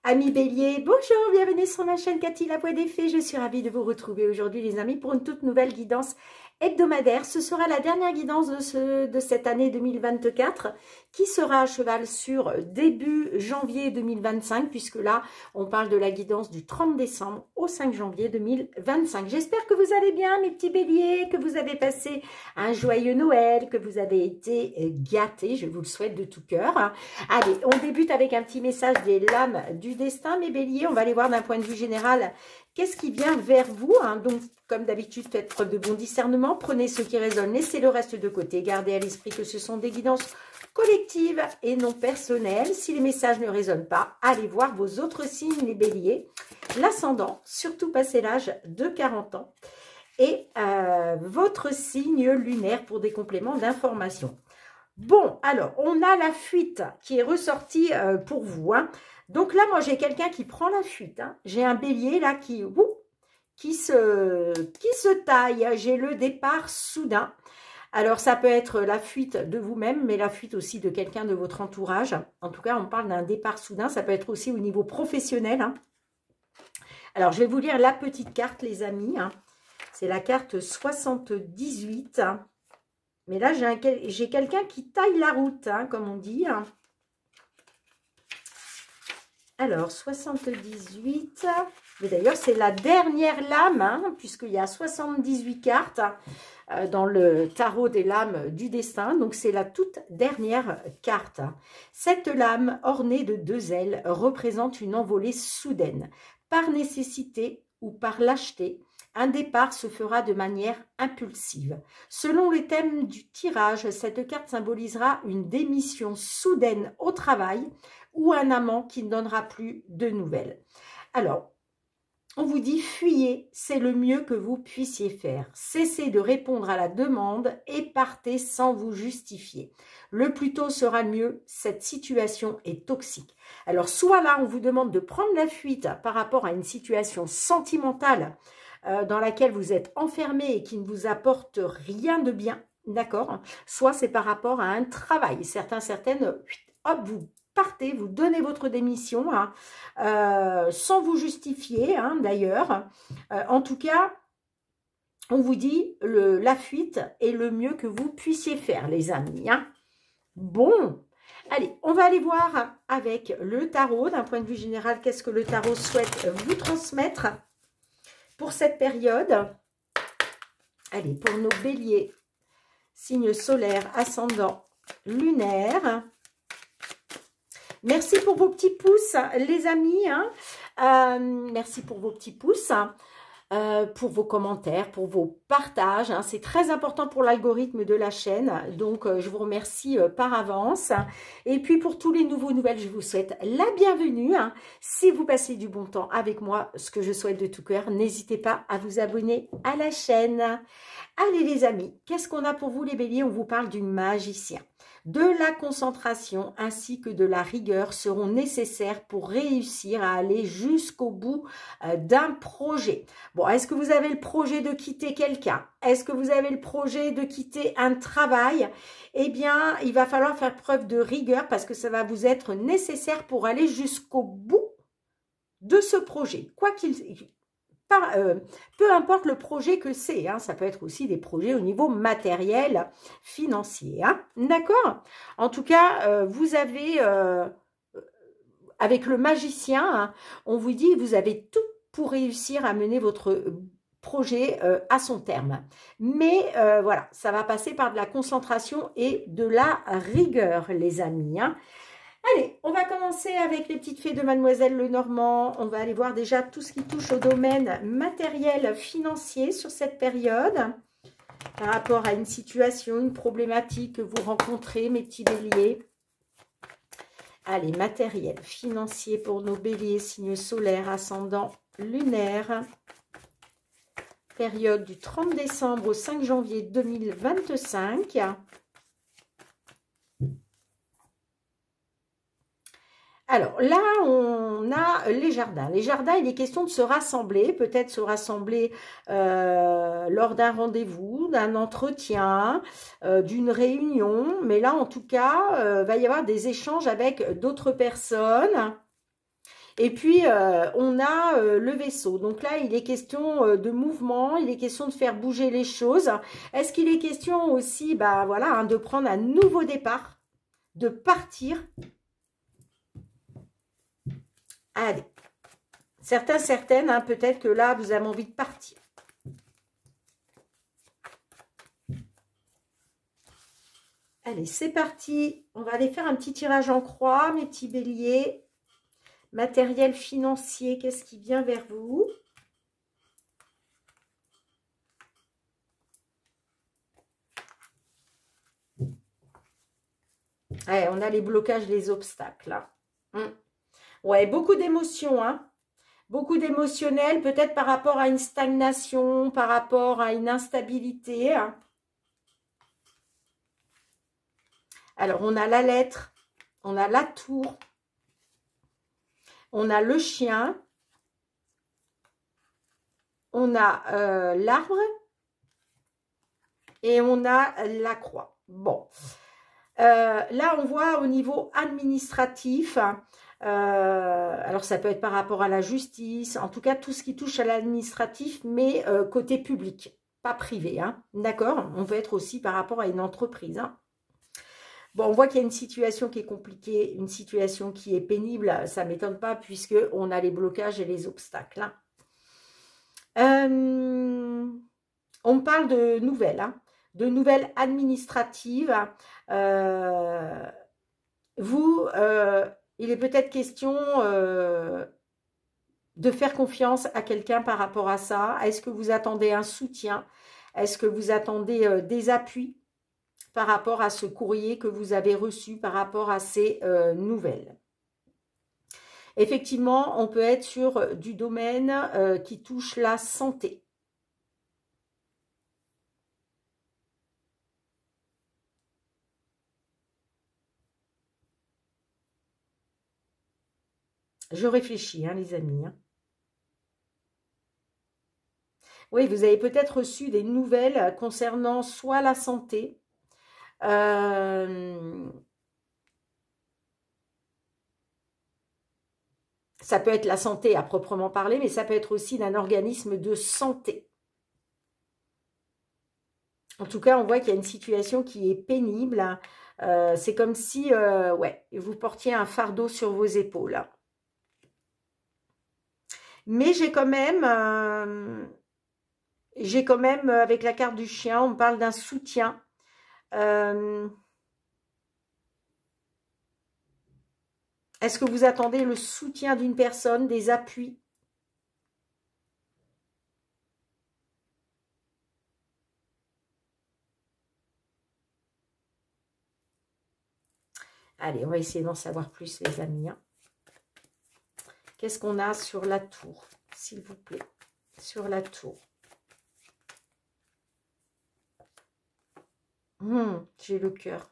Amis Bélier, bonjour, bienvenue sur ma chaîne Cathy la Voix des Fées. Je suis ravie de vous retrouver aujourd'hui les amis pour une toute nouvelle guidance hebdomadaire. Ce sera la dernière guidance de cette année 2024 qui sera à cheval sur début janvier 2025 puisque là on parle de la guidance du 30 décembre au 5 janvier 2025. J'espère que vous allez bien mes petits béliers, que vous avez passé un joyeux Noël, que vous avez été gâtés, je vous le souhaite de tout cœur. Allez, on débute avec un petit message des lames du destin mes béliers. On va aller voir d'un point de vue général qu'est-ce qui vient vers vous, hein. Donc, comme d'habitude, faites preuve de bon discernement. Prenez ce qui résonne, laissez le reste de côté. Gardez à l'esprit que ce sont des guidances collectives et non personnelles. Si les messages ne résonnent pas, allez voir vos autres signes, les béliers. L'ascendant, surtout passé l'âge de 40 ans. Et votre signe lunaire pour des compléments d'information. Bon, alors, on a la fuite qui est ressortie pour vous, hein. Donc là, moi, j'ai quelqu'un qui prend la fuite, hein. J'ai un bélier, là, qui se taille. J'ai le départ soudain. Alors, ça peut être la fuite de vous-même, mais la fuite aussi de quelqu'un de votre entourage. En tout cas, on parle d'un départ soudain. Ça peut être aussi au niveau professionnel, hein. Alors, je vais vous lire la petite carte, les amis, hein. C'est la carte 78, hein. Mais là, j'ai quelqu'un qui taille la route, hein, comme on dit, hein. Alors, 78. Mais d'ailleurs, c'est la dernière lame, hein, puisqu'il y a 78 cartes dans le tarot des lames du destin. Donc, c'est la toute dernière carte. Cette lame, ornée de deux ailes, représente une envolée soudaine. Par nécessité ou par lâcheté, un départ se fera de manière impulsive. Selon les thèmes du tirage, cette carte symbolisera une démission soudaine au travail ou un amant qui ne donnera plus de nouvelles. Alors, on vous dit fuyez, c'est le mieux que vous puissiez faire. Cessez de répondre à la demande et partez sans vous justifier. Le plus tôt sera le mieux, cette situation est toxique. Alors, soit là, on vous demande de prendre la fuite par rapport à une situation sentimentale dans laquelle vous êtes enfermé et qui ne vous apporte rien de bien, d'accord? Soit c'est par rapport à un travail. Certaines, hop, vous partez, vous donnez votre démission, hein, sans vous justifier, hein, d'ailleurs. En tout cas, on vous dit la fuite est le mieux que vous puissiez faire, les amis, hein. Bon, allez, on va aller voir avec le tarot, d'un point de vue général, qu'est-ce que le tarot souhaite vous transmettre pour cette période. Allez, pour nos béliers, signe solaire, ascendant, lunaire. Merci pour vos petits pouces, les amis, hein. Merci pour vos petits pouces, pour vos commentaires, pour vos partages, hein. C'est très important pour l'algorithme de la chaîne. Donc, je vous remercie par avance. Et puis, pour tous les nouvelles, je vous souhaite la bienvenue, hein. Si vous passez du bon temps avec moi, ce que je souhaite de tout cœur, n'hésitez pas à vous abonner à la chaîne. Allez, les amis, qu'est-ce qu'on a pour vous, les béliers? On vous parle du magicien. De la concentration ainsi que de la rigueur seront nécessaires pour réussir à aller jusqu'au bout d'un projet. Bon, est-ce que vous avez le projet de quitter quelqu'un? Est-ce que vous avez le projet de quitter un travail? Eh bien, il va falloir faire preuve de rigueur parce que ça va vous être nécessaire pour aller jusqu'au bout de ce projet. Quoi qu'il... peu importe le projet que c'est, hein, ça peut être aussi des projets au niveau matériel, financier, hein, d'accord? En tout cas, vous avez, avec le magicien, hein, on vous dit, vous avez tout pour réussir à mener votre projet à son terme. Mais voilà, ça va passer par de la concentration et de la rigueur, les amis, hein. Allez, on va commencer avec les petites fées de Mademoiselle Lenormand. On va aller voir déjà tout ce qui touche au domaine matériel, financier sur cette période. Par rapport à une situation, une problématique que vous rencontrez, mes petits béliers. Allez, matériel, financier pour nos béliers, signe solaire, ascendant, lunaire. Période du 30 décembre au 5 janvier 2025. Alors là, on a les jardins. Les jardins, il est question de se rassembler, peut-être se rassembler lors d'un rendez-vous, d'un entretien, d'une réunion. Mais là, en tout cas, va y avoir des échanges avec d'autres personnes. Et puis, on a le vaisseau. Donc là, il est question de mouvement, il est question de faire bouger les choses. Est-ce qu'il est question aussi, bah voilà, hein, de prendre un nouveau départ, de partir? Allez, certains, certaines, hein, peut-être que là, vous avez envie de partir. Allez, c'est parti. On va aller faire un petit tirage en croix, mes petits béliers. Matériel financier, qu'est-ce qui vient vers vous? Ouais, on a les blocages, les obstacles. Là. Ouais, beaucoup d'émotions, hein. Beaucoup d'émotionnel, peut-être par rapport à une stagnation, par rapport à une instabilité. Hein. Alors, on a la lettre, on a la tour, on a le chien, on a l'arbre et on a la croix. Bon. Là, on voit au niveau administratif, alors ça peut être par rapport à la justice, en tout cas tout ce qui touche à l'administratif, mais côté public, pas privé, hein, d'accord? On peut être aussi par rapport à une entreprise. Hein. Bon, on voit qu'il y a une situation qui est compliquée, une situation qui est pénible, ça ne m'étonne pas puisque on a les blocages et les obstacles. Hein. On parle de nouvelles, hein. De nouvelles administratives. Il est peut-être question de faire confiance à quelqu'un par rapport à ça. Est-ce que vous attendez un soutien? Est-ce que vous attendez des appuis par rapport à ce courrier que vous avez reçu, par rapport à ces nouvelles? Effectivement, on peut être sur du domaine qui touche la santé. Je réfléchis, hein, les amis. Hein. Oui, vous avez peut-être reçu des nouvelles concernant soit la santé, ça peut être la santé à proprement parler, mais ça peut être aussi d'un organisme de santé. En tout cas, on voit qu'il y a une situation qui est pénible. C'est comme si ouais, vous portiez un fardeau sur vos épaules. Mais j'ai quand même, avec la carte du chien, on me parle d'un soutien. Est-ce que vous attendez le soutien d'une personne, des appuis? Allez, on va essayer d'en savoir plus, les amis. Hein. Qu'est-ce qu'on a sur la tour, s'il vous plaît? Sur la tour. J'ai le cœur.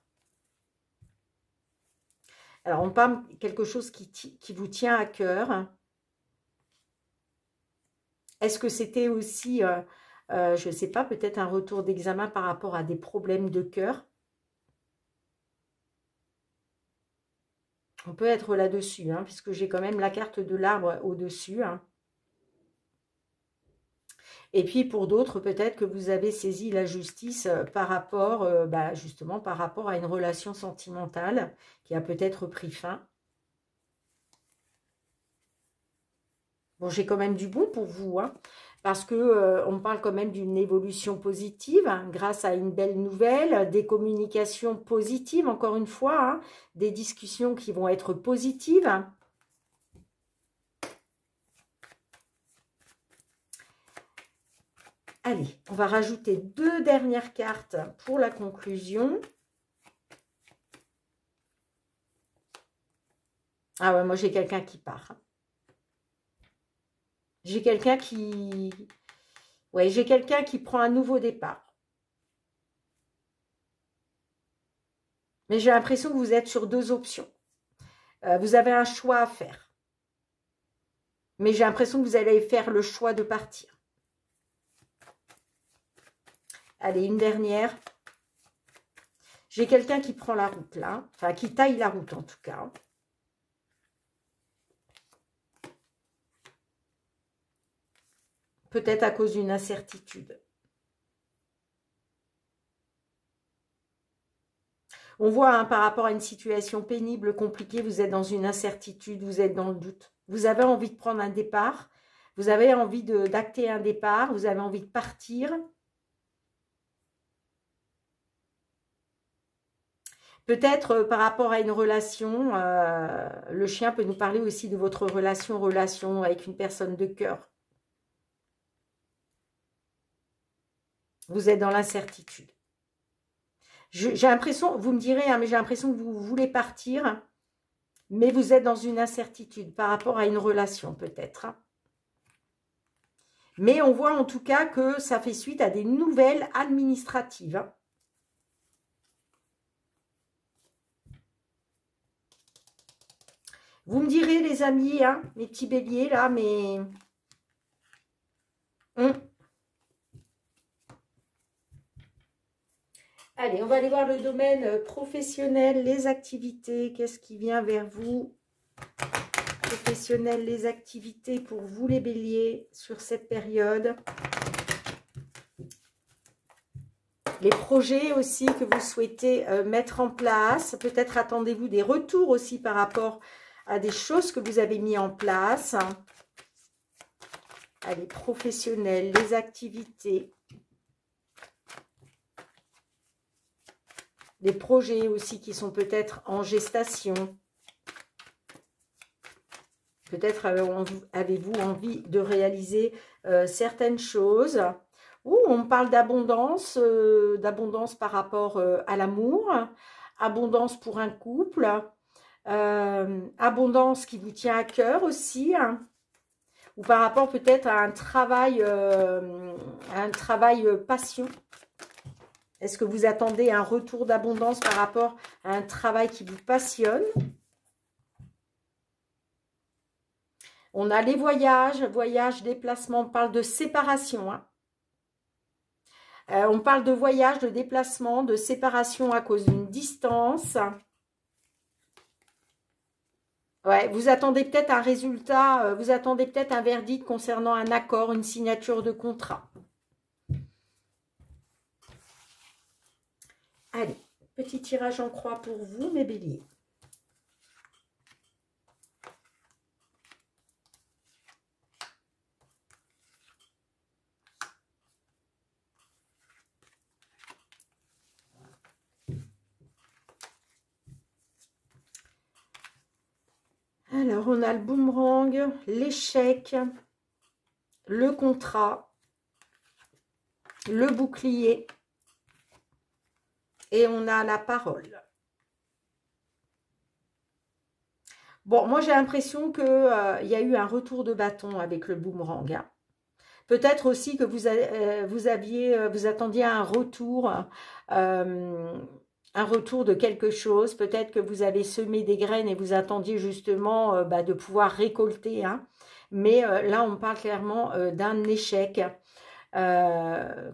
Alors, on parle de quelque chose qui vous tient à cœur. Est-ce que c'était aussi, je ne sais pas, peut-être un retour d'examen par rapport à des problèmes de cœur? On peut être là-dessus, hein, puisque j'ai quand même la carte de l'arbre au-dessus. Hein. Et puis pour d'autres, peut-être que vous avez saisi la justice par rapport, justement, par rapport à une relation sentimentale qui a peut-être pris fin. Bon, j'ai quand même du bon pour vous, hein, parce que on parle quand même d'une évolution positive, hein, grâce à une belle nouvelle, des communications positives, encore une fois, hein, des discussions qui vont être positives. Allez, on va rajouter 2 dernières cartes pour la conclusion. Ah ouais, moi j'ai quelqu'un qui part. J'ai quelqu'un qui... Ouais, j'ai quelqu'un qui prend un nouveau départ. Mais j'ai l'impression que vous êtes sur 2 options. Vous avez un choix à faire. Mais j'ai l'impression que vous allez faire le choix de partir. Allez, une dernière. J'ai quelqu'un qui prend la route là. Enfin, qui taille la route en tout cas. peut-être à cause d'une incertitude. On voit hein, par rapport à une situation pénible, compliquée, vous êtes dans une incertitude, vous êtes dans le doute. Vous avez envie de prendre un départ, vous avez envie d'acter un départ, vous avez envie de partir. Peut-être par rapport à une relation, le chien peut nous parler aussi de votre relation avec une personne de cœur. Vous êtes dans l'incertitude. J'ai l'impression, vous me direz, hein, mais j'ai l'impression que vous voulez partir, mais vous êtes dans une incertitude par rapport à une relation peut-être. Hein. Mais on voit en tout cas que ça fait suite à des nouvelles administratives. Hein. Vous me direz les amis, hein, mes petits béliers là, mais... Allez, on va aller voir le domaine professionnel, les activités. Qu'est-ce qui vient vers vous? Professionnel, les activités pour vous les béliers sur cette période. Les projets aussi que vous souhaitez mettre en place. Peut-être attendez-vous des retours aussi par rapport à des choses que vous avez mis en place. Allez, professionnel, les activités. Des projets aussi qui sont peut-être en gestation. Peut-être avez-vous envie de réaliser certaines choses. Ou on parle d'abondance, d'abondance par rapport à l'amour, abondance pour un couple, abondance qui vous tient à cœur aussi, hein, ou par rapport peut-être à un travail passion. Est-ce que vous attendez un retour d'abondance par rapport à un travail qui vous passionne? On a les voyages, déplacements, on parle de séparation. Hein. On parle de voyage, de déplacement, de séparation à cause d'une distance. Ouais, vous attendez peut-être un résultat, vous attendez peut-être un verdict concernant un accord, une signature de contrat. Allez, petit tirage en croix pour vous, mes béliers. Alors, on a le boomerang, l'échec, le contrat, le bouclier et on a la parole. Bon, moi j'ai l'impression qu'il y a eu un retour de bâton avec le boomerang. Hein. Peut-être aussi que vous attendiez un retour de quelque chose. Peut-être que vous avez semé des graines et vous attendiez justement de pouvoir récolter. Hein. Mais là, on parle clairement d'un échec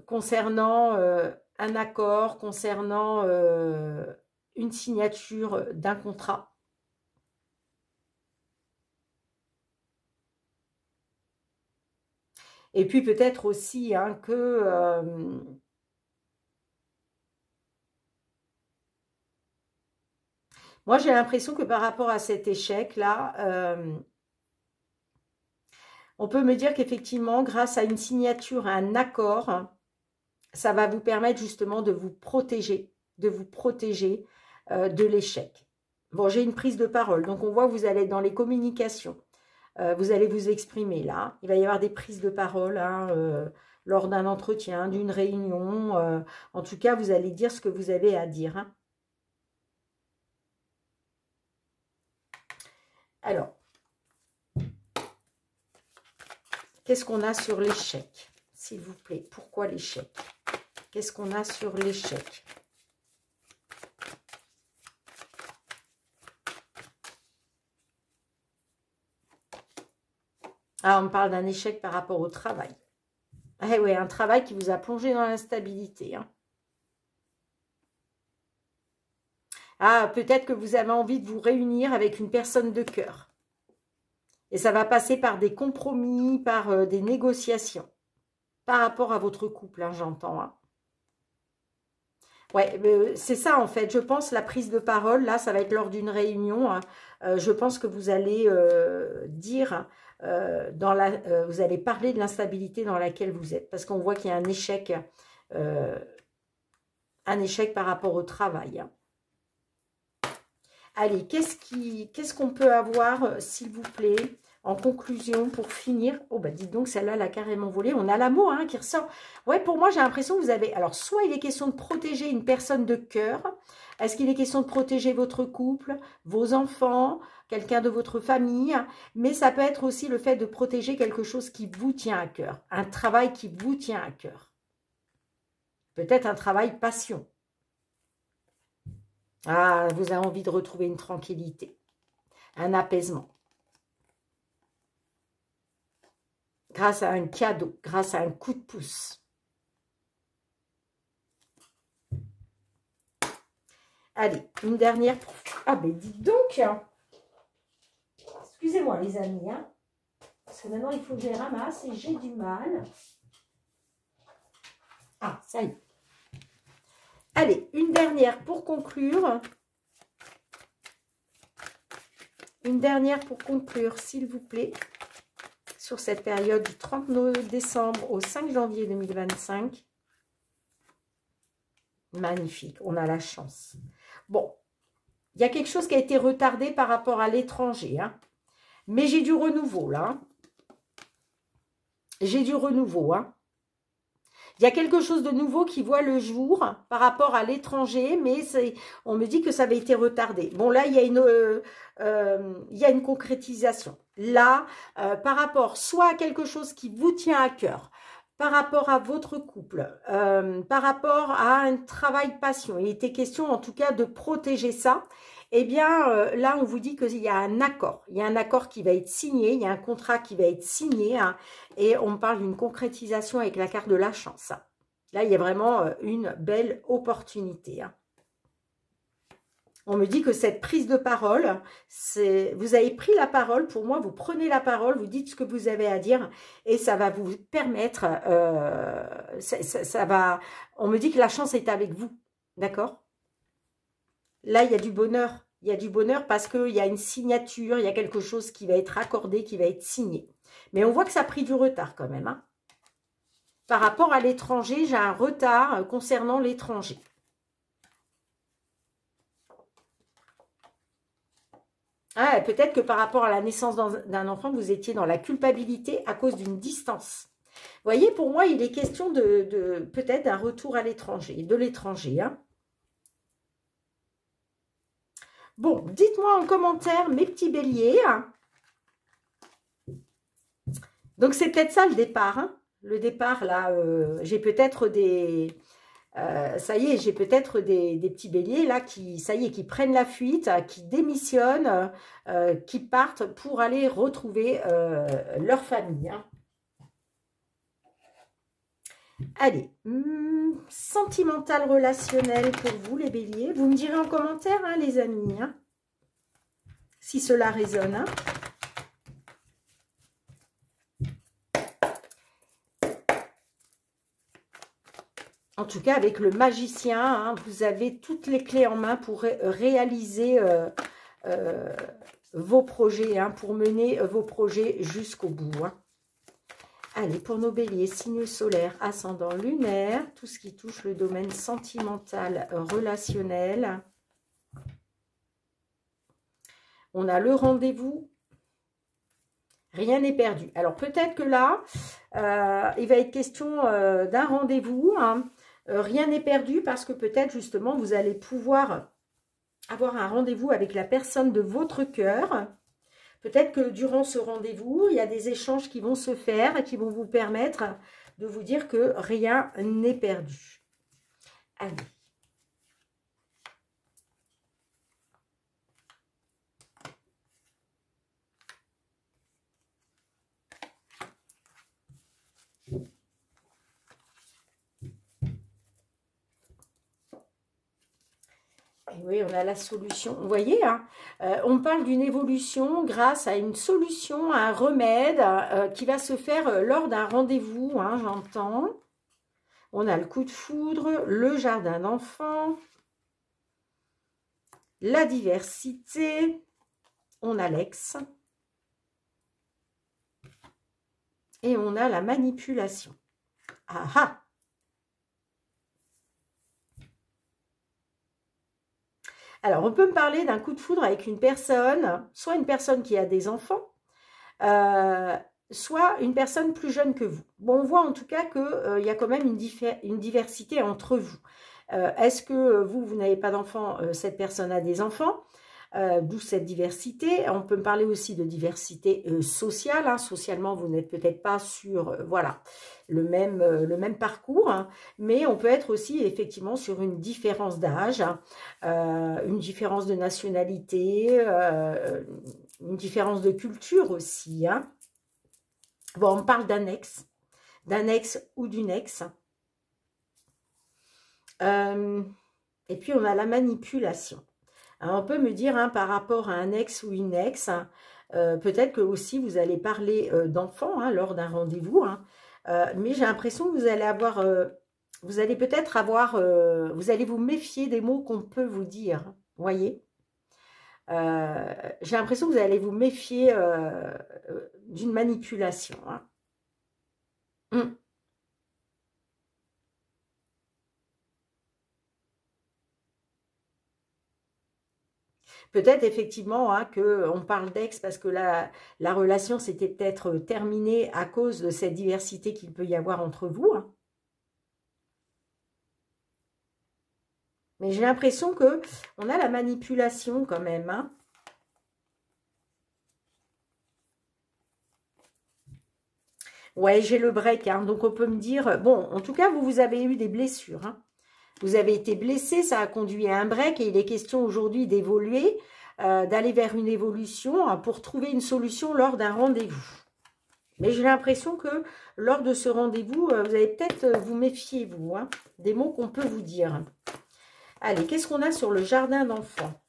concernant un accord, concernant une signature d'un contrat. Et puis peut-être aussi hein, que... moi, j'ai l'impression que par rapport à cet échec-là, on peut me dire qu'effectivement, grâce à une signature, à un accord, ça va vous permettre justement de vous protéger de l'échec. Bon, j'ai une prise de parole, donc on voit que vous allez être dans les communications. Vous allez vous exprimer là. Il va y avoir des prises de parole hein, lors d'un entretien, d'une réunion. En tout cas, vous allez dire ce que vous avez à dire. Hein. Alors, qu'est-ce qu'on a sur l'échec? S'il vous plaît, pourquoi l'échec? Qu'est-ce qu'on a sur l'échec? Ah, on me parle d'un échec par rapport au travail. Eh oui, un travail qui vous a plongé dans l'instabilité. Hein. Ah, peut-être que vous avez envie de vous réunir avec une personne de cœur. Et ça va passer par des compromis, par des négociations. par rapport à votre couple, hein, j'entends. Hein. Ouais, c'est ça en fait. Je pense la prise de parole, là, ça va être lors d'une réunion. Hein. Je pense que vous allez dire, vous allez parler de l'instabilité dans laquelle vous êtes. Parce qu'on voit qu'il y a euh, un échec par rapport au travail. Hein. Allez, qu'est-ce qu'on peut avoir, s'il vous plaît, en conclusion, pour finir? Oh, bah dites donc, celle-là, elle a carrément volé. On a l'amour hein, qui ressort. Ouais, pour moi, j'ai l'impression que vous avez... Alors, soit il est question de protéger une personne de cœur. Est-ce qu'il est question de protéger votre couple, vos enfants, quelqu'un de votre famille? Mais ça peut être aussi le fait de protéger quelque chose qui vous tient à cœur. Un travail qui vous tient à cœur. Peut-être un travail passion. Ah, vous avez envie de retrouver une tranquillité, un apaisement. Grâce à un cadeau, grâce à un coup de pouce. Allez, une dernière. Ah, ben dites donc. Excusez-moi, les amis. Hein, parce que maintenant, il faut que je les ramasse et j'ai du mal. Ah, ça y est. Allez, une dernière pour conclure. Une dernière pour conclure, s'il vous plaît. Sur cette période du 30 décembre au 5 janvier 2025. Magnifique, on a la chance. Bon, il y a quelque chose qui a été retardé par rapport à l'étranger. Hein. Mais j'ai du renouveau, là. J'ai du renouveau. Hein. Il y a quelque chose de nouveau qui voit le jour par rapport à l'étranger, mais on me dit que ça avait été retardé. Bon, là, il y a une concrétisation. Là, par rapport soit à quelque chose qui vous tient à cœur, par rapport à votre couple, par rapport à un travail passion, il était question en tout cas de protéger ça. Eh bien, là, on vous dit qu'il y a un accord. Il y a un accord qui va être signé, il y a un contrat qui va être signé, hein, et on parle d'une concrétisation avec la carte de la chance. Hein. Là, il y a vraiment une belle opportunité. Hein. On me dit que cette prise de parole, vous avez pris la parole. Pour moi, vous prenez la parole, vous dites ce que vous avez à dire et ça va vous permettre, ça va, on me dit que la chance est avec vous, d'accord? Là, il y a du bonheur. Il y a du bonheur parce qu'il y a une signature, il y a quelque chose qui va être accordé, qui va être signé. Mais on voit que ça a pris du retard quand même. Hein. Par rapport à l'étranger, j'ai un retard concernant l'étranger. Ah, peut-être que par rapport à la naissance d'un enfant, vous étiez dans la culpabilité à cause d'une distance. Vous voyez, pour moi, il est question de peut-être d'un retour à l'étranger, de l'étranger. Hein. Bon, dites-moi en commentaire, mes petits béliers. Donc, c'est peut-être ça le départ. Hein. Le départ, là, j'ai peut-être des... ça y est, j'ai peut-être des petits béliers là qui, ça y est, qui prennent la fuite, qui démissionnent, qui partent pour aller retrouver leur famille. Hein. Allez, sentimental relationnel pour vous les béliers. Vous me direz en commentaire, hein, les amis, hein, si cela résonne. Hein. En tout cas, avec le magicien, hein, vous avez toutes les clés en main pour réaliser vos projets, hein, pour mener vos projets jusqu'au bout. Hein. Allez, pour nos béliers, signe solaire, ascendant lunaire, tout ce qui touche le domaine sentimental, relationnel. On a le rendez-vous. Rien n'est perdu. Alors, peut-être que là, il va être question d'un rendez-vous. Hein. Rien n'est perdu parce que peut-être, justement, vous allez pouvoir avoir un rendez-vous avec la personne de votre cœur. Peut-être que durant ce rendez-vous, il y a des échanges qui vont se faire et qui vont vous permettre de vous dire que rien n'est perdu. Allez. Oui, on a la solution. Vous voyez, hein, on parle d'une évolution grâce à une solution, à un remède qui va se faire lors d'un rendez-vous, hein, j'entends. On a le coup de foudre, le jardin d'enfants, la diversité, on a l'ex et on a la manipulation. Ah ah! Alors, on peut me parler d'un coup de foudre avec une personne, soit une personne qui a des enfants, soit une personne plus jeune que vous. Bon, on voit en tout cas qu'il y a quand même une diversité entre vous. Est-ce que vous n'avez pas d'enfants, cette personne a des enfants, d'où cette diversité. On peut me parler aussi de diversité sociale. Hein. Socialement, vous n'êtes peut-être pas sur voilà, le même parcours, hein, mais on peut être aussi effectivement sur une différence d'âge, hein, une différence de nationalité, une différence de culture aussi. Hein. Bon, on parle d'un ex ou d'une ex. Et puis, on a la manipulation. Alors, on peut me dire, hein, par rapport à un ex ou une ex, hein, peut-être que aussi vous allez parler d'enfants hein, lors d'un rendez-vous, hein, mais j'ai l'impression que vous allez avoir, vous allez peut-être avoir, vous allez vous méfier des mots qu'on peut vous dire, vous voyez. J'ai l'impression que vous allez vous méfier d'une manipulation. Hein. Peut-être effectivement hein, qu'on parle d'ex parce que la relation s'était peut-être terminée à cause de cette diversité qu'il peut y avoir entre vous. Hein. Mais j'ai l'impression qu'on a la manipulation quand même. Hein. Ouais, j'ai le break. Hein, donc on peut me dire, bon, en tout cas, vous avez eu des blessures. Hein. Vous avez été blessé, ça a conduit à un break et il est question aujourd'hui d'évoluer, d'aller vers une évolution hein, pour trouver une solution lors d'un rendez-vous. Mais j'ai l'impression que lors de ce rendez-vous, vous allez peut-être vous méfier, vous, hein, des mots qu'on peut vous dire. Allez, qu'est-ce qu'on a sur le jardin d'enfants?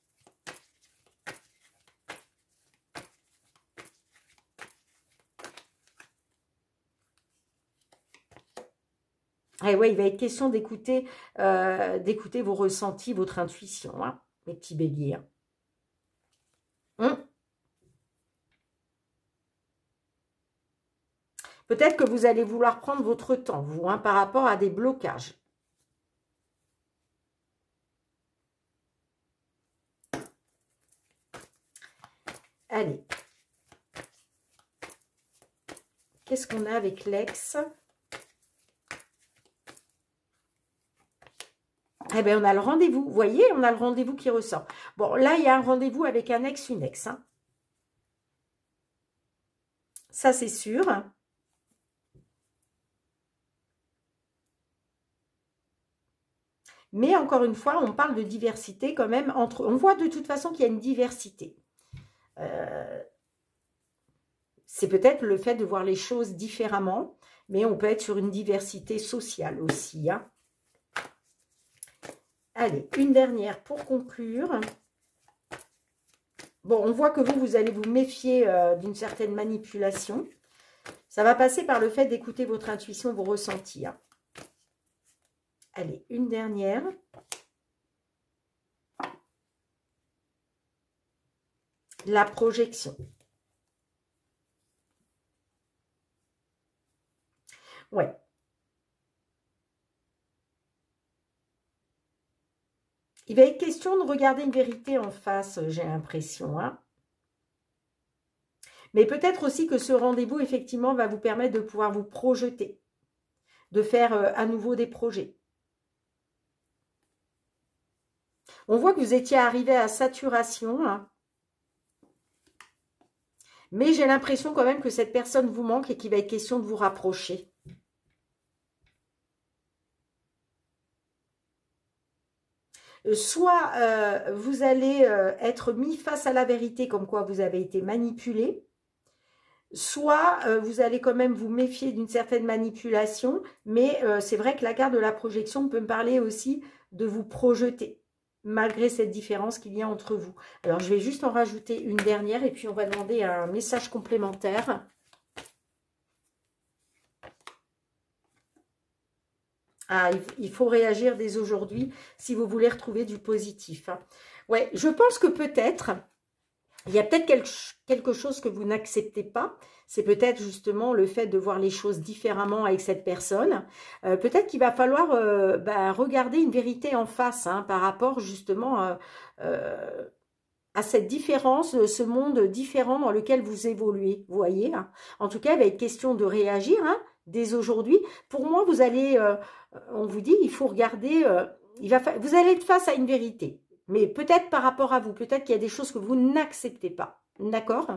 Et ouais, il va être question d'écouter vos ressentis, votre intuition, hein, mes petits béliers. Peut-être que vous allez vouloir prendre votre temps, vous, hein, par rapport à des blocages. Allez. Qu'est-ce qu'on a avec l'ex? Eh bien, on a le rendez-vous. Vous voyez, on a le rendez-vous qui ressort. Bon, là, il y a un rendez-vous avec un ex, une ex. Hein. Ça, c'est sûr. Mais encore une fois, on parle de diversité quand même. On voit de toute façon qu'il y a une diversité. C'est peut-être le fait de voir les choses différemment. Mais on peut être sur une diversité sociale aussi. Hein. Allez, une dernière pour conclure. Bon, on voit que vous allez vous méfier d'une certaine manipulation. Ça va passer par le fait d'écouter votre intuition, vos ressentis. Hein. Allez, une dernière. La projection. Ouais. Il va être question de regarder une vérité en face, j'ai l'impression. Hein. Mais peut-être aussi que ce rendez-vous, effectivement, va vous permettre de pouvoir vous projeter. De faire à nouveau des projets. On voit que vous étiez arrivé à saturation. Hein. Mais j'ai l'impression quand même que cette personne vous manque et qu'il va être question de vous rapprocher. Soit vous allez être mis face à la vérité comme quoi vous avez été manipulé, soit vous allez quand même vous méfier d'une certaine manipulation, mais c'est vrai que la carte de la projection peut me parler aussi de vous projeter. malgré cette différence qu'il y a entre vous. Alors, je vais juste en rajouter une dernière et puis on va demander un message complémentaire. Ah, il faut réagir dès aujourd'hui si vous voulez retrouver du positif. Ouais, je pense que peut-être, il y a peut-être quelque chose que vous n'acceptez pas. C'est peut-être justement le fait de voir les choses différemment avec cette personne. Peut-être qu'il va falloir regarder une vérité en face par rapport justement à cette différence, ce monde différent dans lequel vous évoluez. Vous voyez, en tout cas, il va être question de réagir dès aujourd'hui. Pour moi, vous allez, on vous dit, il faut regarder, vous allez être face à une vérité. Mais peut-être par rapport à vous, peut-être qu'il y a des choses que vous n'acceptez pas. D'accord?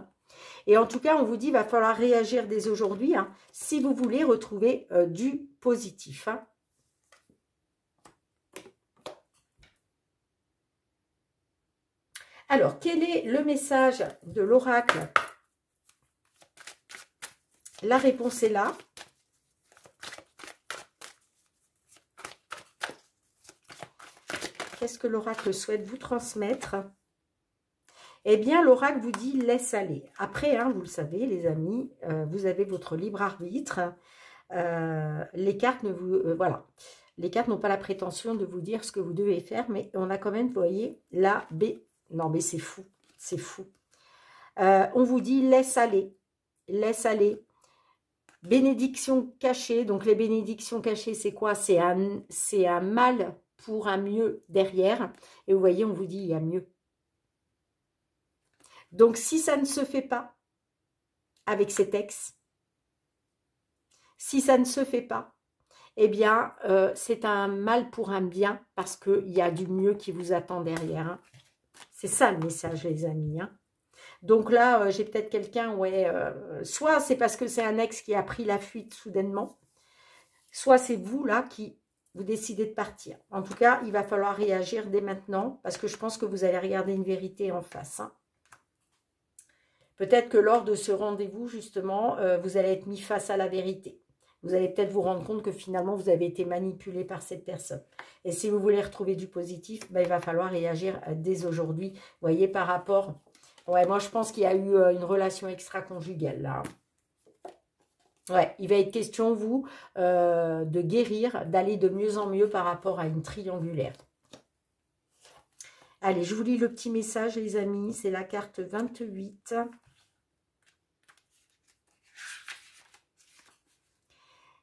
Et en tout cas, on vous dit, il va falloir réagir dès aujourd'hui si vous voulez retrouver du positif. Alors, quel est le message de l'oracle? La réponse est là. Qu'est-ce que l'oracle souhaite vous transmettre? Eh bien, l'oracle vous dit « laisse aller ». Après, vous le savez, les amis, vous avez votre libre arbitre. Les cartes ne vous... voilà. Les cartes n'ont pas la prétention de vous dire ce que vous devez faire, mais on a quand même, vous voyez, la B. Non, mais c'est fou. C'est fou. On vous dit « laisse aller ». Laisse aller. Bénédiction cachée. Donc, les bénédictions cachées, c'est quoi? C'est un mal pour un mieux derrière. Et vous voyez, on vous dit « il y a mieux ». Donc, si ça ne se fait pas avec cet ex, si ça ne se fait pas, eh bien, c'est un mal pour un bien parce qu'il y a du mieux qui vous attend derrière. C'est ça le message, les amis. Donc là, j'ai peut-être quelqu'un, soit c'est parce que c'est un ex qui a pris la fuite soudainement, soit c'est vous, là, qui vous décidez de partir. En tout cas, il va falloir réagir dès maintenant parce que je pense que vous allez regarder une vérité en face. Peut-être que lors de ce rendez-vous, justement, vous allez être mis face à la vérité. Vous allez peut-être vous rendre compte que finalement, vous avez été manipulé par cette personne. Et si vous voulez retrouver du positif, il va falloir réagir dès aujourd'hui. Vous voyez, par rapport... Ouais, moi, je pense qu'il y a eu une relation extra-conjugale, là. Ouais, il va être question, vous, de guérir, d'aller de mieux en mieux par rapport à une triangulaire. Allez, je vous lis le petit message, les amis. C'est la carte 28.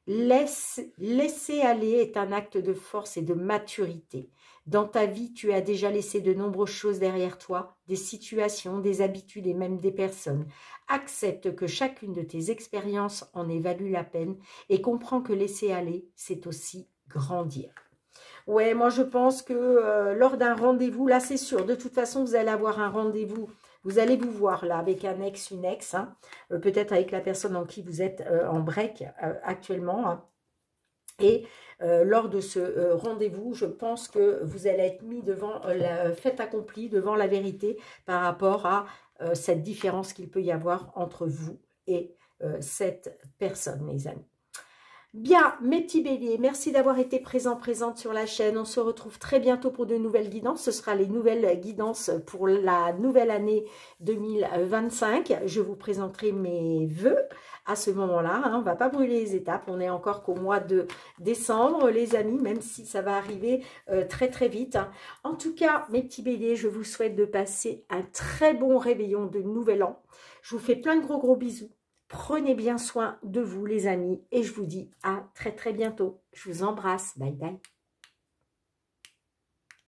Laisser aller est un acte de force et de maturité. Dans ta vie, tu as déjà laissé de nombreuses choses derrière toi, des situations, des habitudes et même des personnes. Accepte que chacune de tes expériences en ait valu la peine et comprends que laisser aller, c'est aussi grandir. Ouais, moi je pense que lors d'un rendez-vous, là c'est sûr, de toute façon vous allez avoir un rendez-vous. Vous allez vous voir là avec un ex, une ex, peut-être avec la personne en qui vous êtes en break actuellement. Et lors de ce rendez-vous, je pense que vous allez être mis devant le fait accompli, devant la vérité par rapport à cette différence qu'il peut y avoir entre vous et cette personne, mes amis. Bien, mes petits béliers, merci d'avoir été présente sur la chaîne. On se retrouve très bientôt pour de nouvelles guidances. Ce sera les nouvelles guidances pour la nouvelle année 2025. Je vous présenterai mes vœux à ce moment-là. On ne va pas brûler les étapes. On est encore qu'au mois de décembre, les amis, même si ça va arriver très très vite. En tout cas, mes petits béliers, je vous souhaite de passer un très bon réveillon de nouvel an. Je vous fais plein de gros bisous. Prenez bien soin de vous, les amis, et je vous dis à très très bientôt. Je vous embrasse. Bye bye.